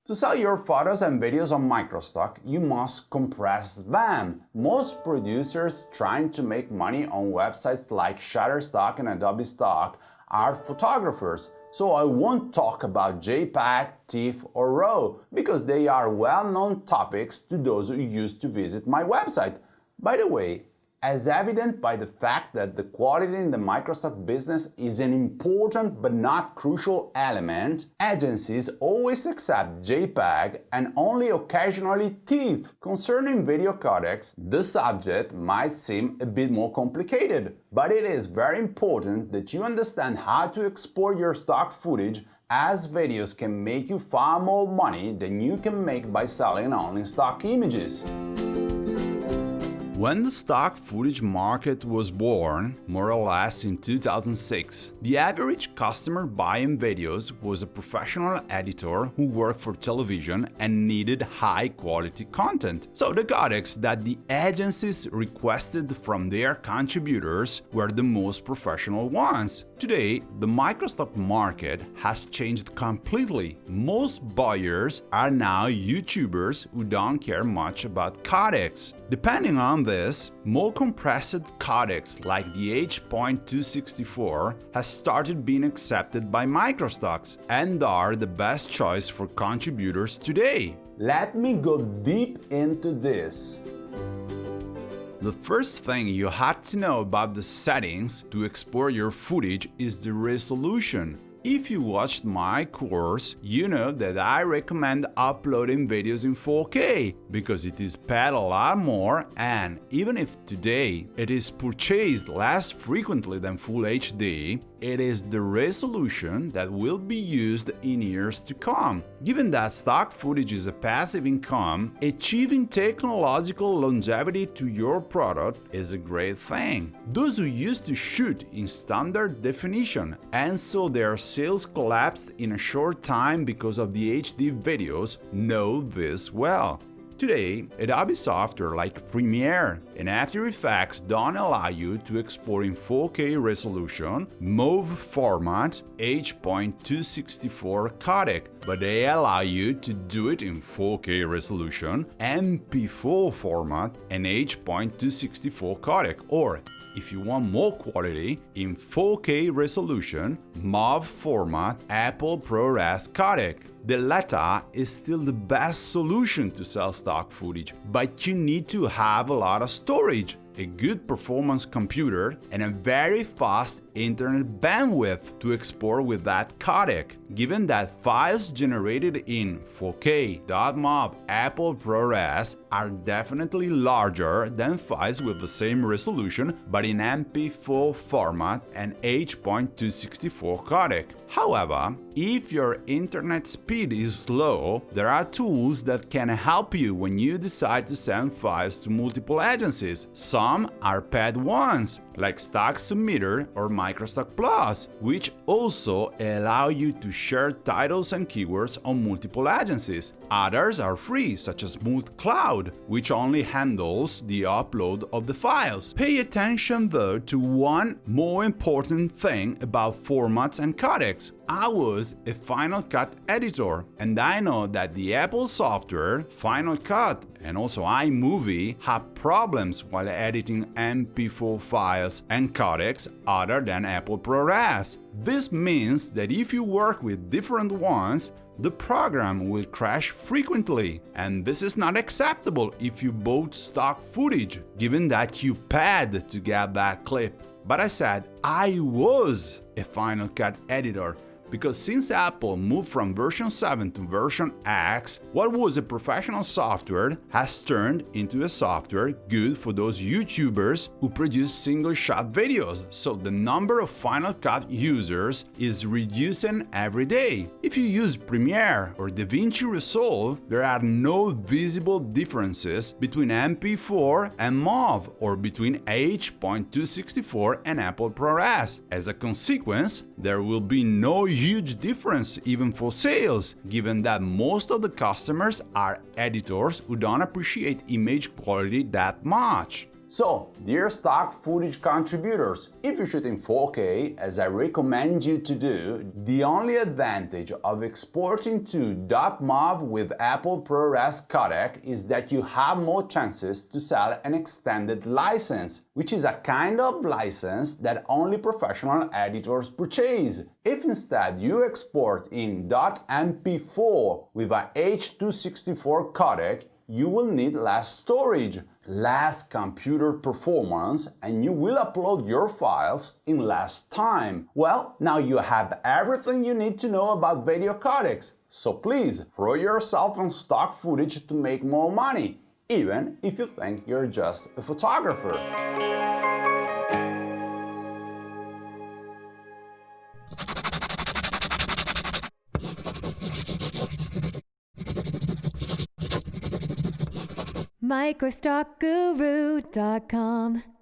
To sell your photos and videos on Microstock, you must compress them. Most producers trying to make money on websites like Shutterstock and Adobe Stock are photographers, so I won't talk about JPEG, TIFF or RAW because they are well-known topics to those who used to visit my website. By the way, as evident by the fact that the quality in the Microstock business is an important but not crucial element, agencies always accept JPEG and only occasionally TIFF. Concerning video codecs, the subject might seem a bit more complicated, but it is very important that you understand how to export your stock footage, as videos can make you far more money than you can make by selling only stock images. When the stock footage market was born, more or less in 2006, the average customer buying videos was a professional editor who worked for television and needed high-quality content. So the codecs that the agencies requested from their contributors were the most professional ones. Today, the Microstock market has changed completely. Most buyers are now YouTubers who don't care much about codecs. Depending on this, more compressed codecs like the H.264 has started being accepted by Microstocks and are the best choice for contributors today. Let me go deep into this. The first thing you have to know about the settings to export your footage is the resolution. If you watched my course, you know that I recommend uploading videos in 4K because it is paid a lot more, and even if today it is purchased less frequently than Full HD, it is the resolution that will be used in years to come. Given that stock footage is a passive income, achieving technological longevity to your product is a great thing. Those who used to shoot in standard definition and saw their sales collapsed in a short time because of the HD videos know this well. Today, Adobe software like Premiere and After Effects don't allow you to export in 4K resolution, MOV format, H.264 codec, but they allow you to do it in 4K resolution, MP4 format, and H.264 codec, or if you want more quality, in 4K resolution, MOV format, Apple ProRes codec. The latter is still the best solution to sell stock footage, but you need to have a lot of storage, a good performance computer, and a very fast internet bandwidth to export with that codec. Given that files generated in 4K, .mov, Apple ProRes are definitely larger than files with the same resolution but in MP4 format and H.264 codec. However, if your internet speed is slow, there are tools that can help you when you decide to send files to multiple agencies. Some are paid ones, like Stock Submitter or Microstock Plus, which also allow you to share titles and keywords on multiple agencies. Others are free, such as multi-cloud, which only handles the upload of the files. Pay attention though to one more important thing about formats and codecs. I was a Final Cut editor, and I know that the Apple software, Final Cut, and also iMovie have problems while editing MP4 files and codecs other than Apple ProRes. This means that if you work with different ones, the program will crash frequently, and this is not acceptable if you bought stock footage, given that you paid to get that clip. But I said I was a Final Cut editor, because since Apple moved from version 7 to version X, what was a professional software has turned into a software good for those YouTubers who produce single-shot videos, so the number of Final Cut users is reducing every day. If you use Premiere or DaVinci Resolve, there are no visible differences between MP4 and MOV or between H.264 and Apple ProRes. As a consequence, there will be no huge difference even for sales, given that most of the customers are editors who don't appreciate image quality that much. So, dear stock footage contributors, if you shoot in 4K, as I recommend you to do, the only advantage of exporting to .mov with Apple ProRes codec is that you have more chances to sell an extended license, which is a kind of license that only professional editors purchase. If instead you export in .mp4 with a H.264 codec, you will need less storage, less computer performance, and you will upload your files in less time. Well, now you have everything you need to know about video codecs, so please throw yourself on stock footage to make more money, even if you think you're just a photographer. Microstockguru.com